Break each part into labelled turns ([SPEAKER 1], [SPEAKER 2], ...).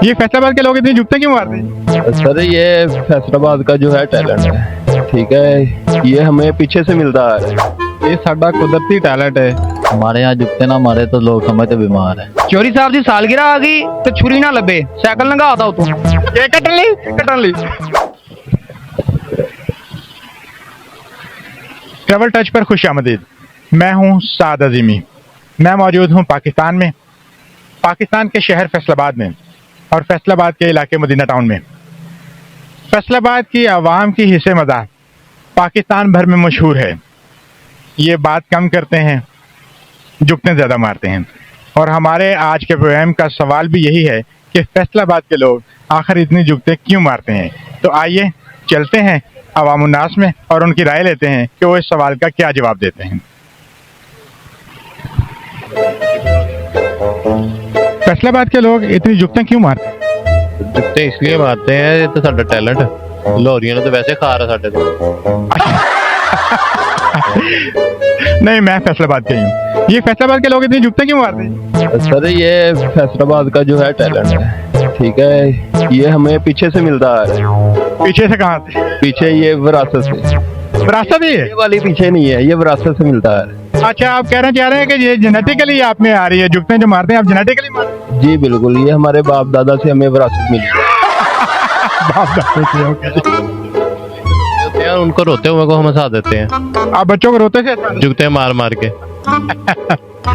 [SPEAKER 1] ये फैसलाबाद के लोग इतनी जुगते क्यों मारते हैं?
[SPEAKER 2] सर ये फैसलाबाद का जो है टैलेंट है, ठीक है, ये हमें पीछे से मिलता है।
[SPEAKER 1] ये साडा कुदरती टैलेंट है।
[SPEAKER 2] हमारे यहाँ जुगते ना मारे तो लोग समझते बीमार है।
[SPEAKER 3] चोरी साहब की सालगिरह आ गई तो छुरी ना लभे, साइकिल लंघा था उतों
[SPEAKER 1] ये कटन ली। ट्रैवल टच पर खुश आमदीद। मैं हूं साद अजीमी। मैं मौजूद हूं पाकिस्तान में, पाकिस्तान के शहर फैसलाबाद में और फैसलाबाद के इलाके मदीना टाउन में। फैसलाबाद की आवाम की हिस्से मज़ा पाकिस्तान भर में मशहूर है। ये बात कम करते हैं, जुगते ज़्यादा मारते हैं। और हमारे आज के प्रोग्राम का सवाल भी यही है कि फैसलाबाद के लोग आखिर इतनी जुगते क्यों मारते हैं। तो आइए चलते हैं अवामुन्नास में और उनकी राय लेते हैं कि वो इस सवाल का क्या जवाब देते हैं। फैसलाबाद के लोग इतनी जुगते क्यों मारते हैं?
[SPEAKER 2] जुगते इसलिए मारते हैं, ये तो साडा टैलेंट है। लोहरियां ने तो वैसे खा रहा साडे तो।
[SPEAKER 1] नहीं, मैं फैसलाबाद का ही हूँ। ये फैसलाबाद के लोग इतनी जुगते क्यों मारते हैं?
[SPEAKER 2] सर ये फैसलाबाद का जो है टैलेंट है, ठीक है, ये हमें पीछे से मिलता है।
[SPEAKER 1] पीछे से कहाँ से?
[SPEAKER 2] पीछे ये विरासत से।
[SPEAKER 1] विरासत ही है?
[SPEAKER 2] ये वाली पीछे नहीं है, ये विरासत से मिलता है।
[SPEAKER 1] अच्छा, आप कहना चाह रहे हैं कि ये जेनेटिकली आप में आ रही है, जुगते जो मारते हैं आप जेनेटिकली मारते हैं?
[SPEAKER 2] जी बिल्कुल, ये हमारे बाप दादा से हमें विरासत मिली है।
[SPEAKER 1] बाप दादा से, ओके।
[SPEAKER 2] यार उनको रोते हुए को हम हंसा देते हैं।
[SPEAKER 1] आप बच्चों को रोते से?
[SPEAKER 2] जुगते मार मार के।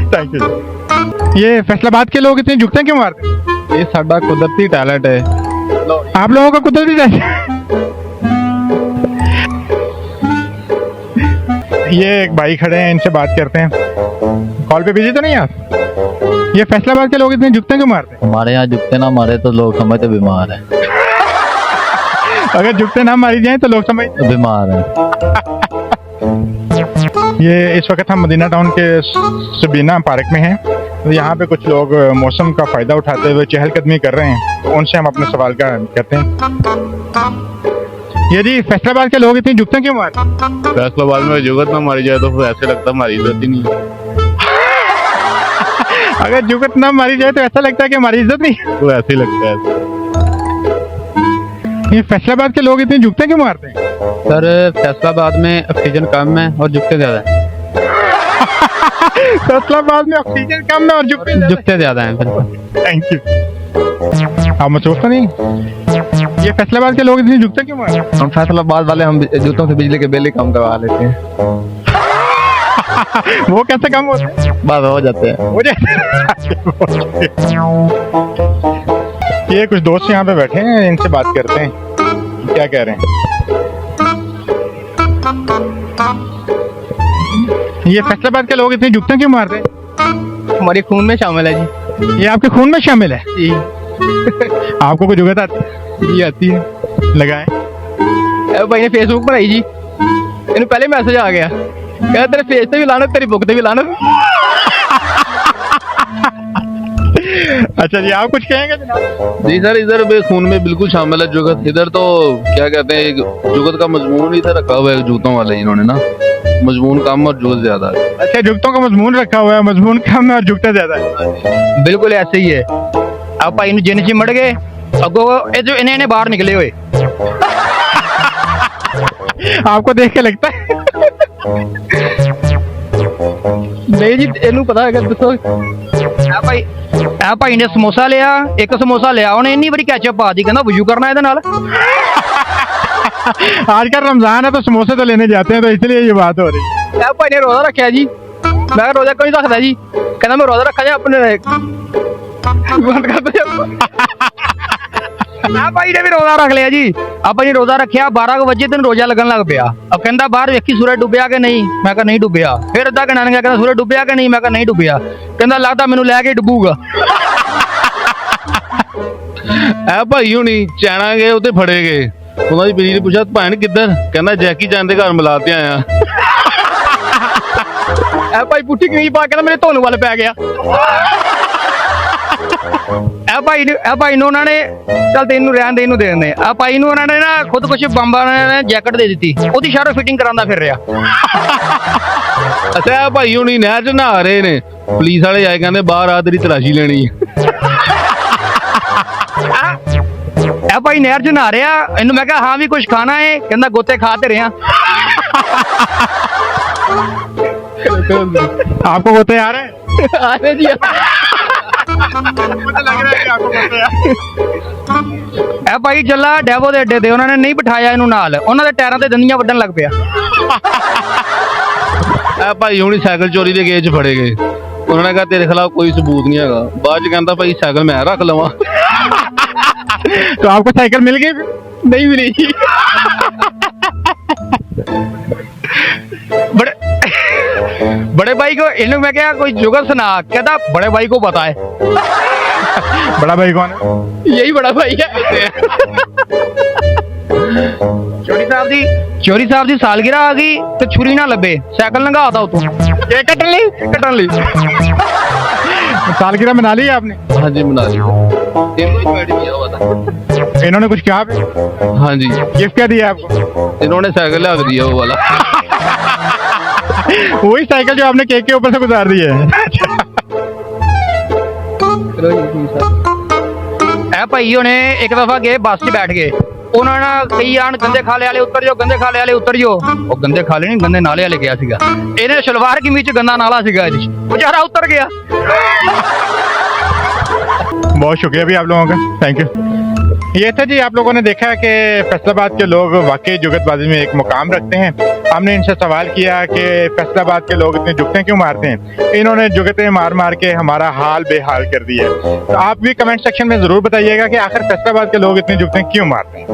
[SPEAKER 1] Thank you. ये फैसलाबाद के लोग इतने जुगते क्यों मारते हैं?
[SPEAKER 2] ये साडा कुदरती टैलेंट है।
[SPEAKER 1] आप लोगों का कुदरती टैलेंट? ये एक भाई खड़े हैं, इनसे बात करते हैं। कॉल पे बिजी तो नहीं आप? ये फैसलाबाद के लोग इतने जुगते क्यों मारते हैं?
[SPEAKER 2] हमारे यहाँ जुगते ना मारे तो लोग समझते बीमार है।
[SPEAKER 1] अगर जुगते ना मारी जाए तो लोग समझ
[SPEAKER 2] बीमार है।
[SPEAKER 1] ये इस वक्त हम मदीना टाउन के सबीना पार्क में हैं। तो यहाँ पे कुछ लोग मौसम का फायदा उठाते हुए चहलकदमी कर रहे हैं, तो उनसे हम अपने सवाल का करते हैं। ये जी, फैसलाबाद के लोग इतनी जुगते क्यों मारते हैं?
[SPEAKER 2] फैसलाबाद में जुगत ना मारी जाए तो ऐसे लगता हमारी इज्जत ही नहीं है।
[SPEAKER 1] अगर जुगत ना मारी जाए तो ऐसा लगता है कि हमारी इज्जत नहीं।
[SPEAKER 2] तो ऐसे ही लगता है।
[SPEAKER 1] ये फैसलाबाद के लोग इतनी जुगते क्यों मारते हैं?
[SPEAKER 2] सर फैसलाबाद में ऑक्सीजन कम है और जुगते ज्यादा है।
[SPEAKER 1] फैसलाबाद में ऑक्सीजन कम है और
[SPEAKER 2] जुगते ज्यादा है।
[SPEAKER 1] Thank you. आप मसरूफ तो नहीं? ये फैसलाबाद के लोग इतनी जुगते क्यों मारते हैं?
[SPEAKER 2] हम फैसलाबाद वाले हम जूतों से बिजली के बिल ही कम करवा लेते हैं।
[SPEAKER 1] वो कैसे कम होते हैं?
[SPEAKER 2] बस हो जाते हैं।
[SPEAKER 1] मुझे ये कुछ दोस्त यहाँ पे बैठे हैं, इनसे बात करते हैं, क्या कह रहे हैं। ये फैसलाबाद के लोग इतनी जुगते क्यों मारते हैं?
[SPEAKER 3] हमारे खून में शामिल है जी।
[SPEAKER 1] ये आपके खून में शामिल है?
[SPEAKER 3] जी।
[SPEAKER 1] आपको कोई जुगत आती है?
[SPEAKER 3] जी आती है।
[SPEAKER 1] लगाए।
[SPEAKER 3] भाई ने फेसबुक बनाई जी, इन्हें पहले मैसेज आ गया, कह तेरे फेस पे भी लानत, तेरी बुक पे भी लानत।
[SPEAKER 1] अच्छा जी, आप कुछ कहेंगे जनाब?
[SPEAKER 2] जी सर, इधर खून में बिल्कुल शामिल है जुगत। इधर तो क्या कहते हैं, जुगत का मजमून इधर रखा हुआ है जूतों वाले इन्होंने ना, मजमून कम और जुगत ज्यादा है।
[SPEAKER 1] अच्छा, जुगतों का मजमून रखा हुआ है, मजमून कम है और जुगते ज्यादा है।
[SPEAKER 3] बिल्कुल ऐसे ही है। आप भाई जिन चिमड़ गए अगो जो इन्हें बाहर निकले हुए।
[SPEAKER 1] आपको देख के लगता है?
[SPEAKER 3] नहीं जी, इनू पता है। दसो भाई ने समोसा लिया, एक समोसा लिया, उन्हें इन्नी बड़ी कैचअप पा दी, कहना वजू करना है नाल।
[SPEAKER 1] आजकल रमजान है तो समोसे तो लेने जाते हैं, तो इसलिए ये बात हो रही है।
[SPEAKER 3] भाई ने रोजा रखा जी, मैं रोजा क्यों नहीं रखता जी, कहना मैं रोजा रखा जी अपने बंद कर दो। भाई ने भी रोजा रख लिया जी। आप जी रोजा रखा, 12 बजे दिन रोजा लगन लग पिया। अब कहता बाहर वेखी सूरज डुबिया कि नहीं, मैं कहा नहीं डुबिया। फिर अद्धा घंटा लंघिया, कहता सूरज डुबिया कि नहीं, मैं कहा नहीं डुबिया। कहता लगता मैनू लैके डुबूगा।
[SPEAKER 2] भाई हुणी चैना गए उत्ते फड़े गए, उन्होंने बीवी ने पूछा भैन किधर, कहना जैकी चैन के घर मिला के आया।
[SPEAKER 3] भाई पुट्ठी क्यों पा, कहना मेरे धोने वाले पै गया। भाई उन्होंने चल तेन रहन दे दे देने। भाई उन्होंने ना खुद कुछ बंबा ने जैकेट दे दी, ओदी शारो फिटिंग करांदा फिर रहा।
[SPEAKER 2] अच्छा भाई हुणी नहर च नहा रहे ने, पुलिस वाले आए कहते बाहर आ तेरी तलाशी लेनी।
[SPEAKER 3] ਭਾਈ ਨਹਿਰ 'ਚ ਨਹਾ ਰਿਹਾ, ਇਹਨੂੰ ਮੈਂ ਕਿਹਾ ਹਾਂ ਵੀ ਕੁਝ ਖਾਣਾ ਹੈ, ਕਹਿੰਦਾ ਗੋਤੇ ਖਾ ਤੇ ਰਿਹਾ।
[SPEAKER 1] आपको होते आ रहे हैं?
[SPEAKER 3] ਆਰੇ ਜੀ
[SPEAKER 1] मुझे लग रहा है कि आपको होते आ रहे हैं।
[SPEAKER 3] ਇਹ ਭਾਈ ਚੱਲਾ ਡੈਵੋ ਦੇ ਅੱਡੇ ਤੇ, ਉਹਨਾਂ ਨੇ ਨਹੀਂ ਬਿਠਾਇਆ ਇਹਨੂੰ ਨਾਲ, ਉਹਨਾਂ ਦੇ ਟਾਇਰਾਂ ਤੇ ਦੰਦੀਆਂ ਵੱਢਣ ਲੱਗ ਪਿਆ।
[SPEAKER 2] ਇਹ ਭਾਈ ਹੁਣੀ ਸਾਈਕਲ ਚੋਰੀ ਦੇ ਕੇਸ 'ਚ ਫੜੇ ਗਏ। ਉਹਨਾਂ ਨੇ ਕਿਹਾ ਤੇਰੇ ਖਿਲਾਫ ਕੋਈ ਸਬੂਤ ਨਹੀਂ ਹੈਗਾ। ਬਾਅਦ 'ਚ ਕਹਿੰਦਾ ਭਾਈ ਸਾਈਕਲ ਮੈਂ ਰੱਖ ਲਵਾਂ।
[SPEAKER 1] तो आपको साइकिल मिल गई?
[SPEAKER 3] नहीं मिली। बड़े बड़े भाई को इन्हें मैं क्या कोई जुगत सुना, कहता बड़े भाई को पता है।
[SPEAKER 1] बड़ा भाई कौन है?
[SPEAKER 3] यही बड़ा भाई है। चोरी साहब दी सालगिरह आ गई तो छुरी ना लबे, साइकिल लंघा था उतों
[SPEAKER 1] ये कटन ली सालगिरह मना ली आपने?
[SPEAKER 2] हाँ जी मना लिया। इनको ही बैठ गया हुआ था।
[SPEAKER 1] इन्होंने कुछ कहा?
[SPEAKER 2] हाँ जी
[SPEAKER 1] गिफ्ट क्या दिया आपको?
[SPEAKER 2] इन्होंने साइकिल ला दिया वो वाला।
[SPEAKER 1] वही साइकिल जो आपने केक के ऊपर से गुजार दी है।
[SPEAKER 3] ए भाई होने एक दफा गए बस च बैठ गए, उन्होंने कई आन गंदे खाले वाले उतर जाओ, गंदे खाले वाले उतर जाओ। वो गंदे खाले नहीं गंदे नाले वाले गया सीगा, इन्हें शलवार की मीच गंदा नाला सीगा जी, बेचारा उतर गया।
[SPEAKER 1] बहुत शुक्रिया भी आप लोगों का, थैंक यू। ये था जी, आप लोगों ने देखा कि फैसलाबाद के लोग वाकई जुगतबाजी में एक मुकाम रखते हैं। हमने इनसे सवाल किया कि फैसलाबाद के लोग इतने जुगतें क्यों मारते हैं। इन्होंने जुगतें मार मार के हमारा हाल बेहाल कर दिया है। तो आप भी कमेंट सेक्शन में ज़रूर बताइएगा कि आखिर फैसलाबाद के लोग इतनी जुगतें क्यों मारते हैं।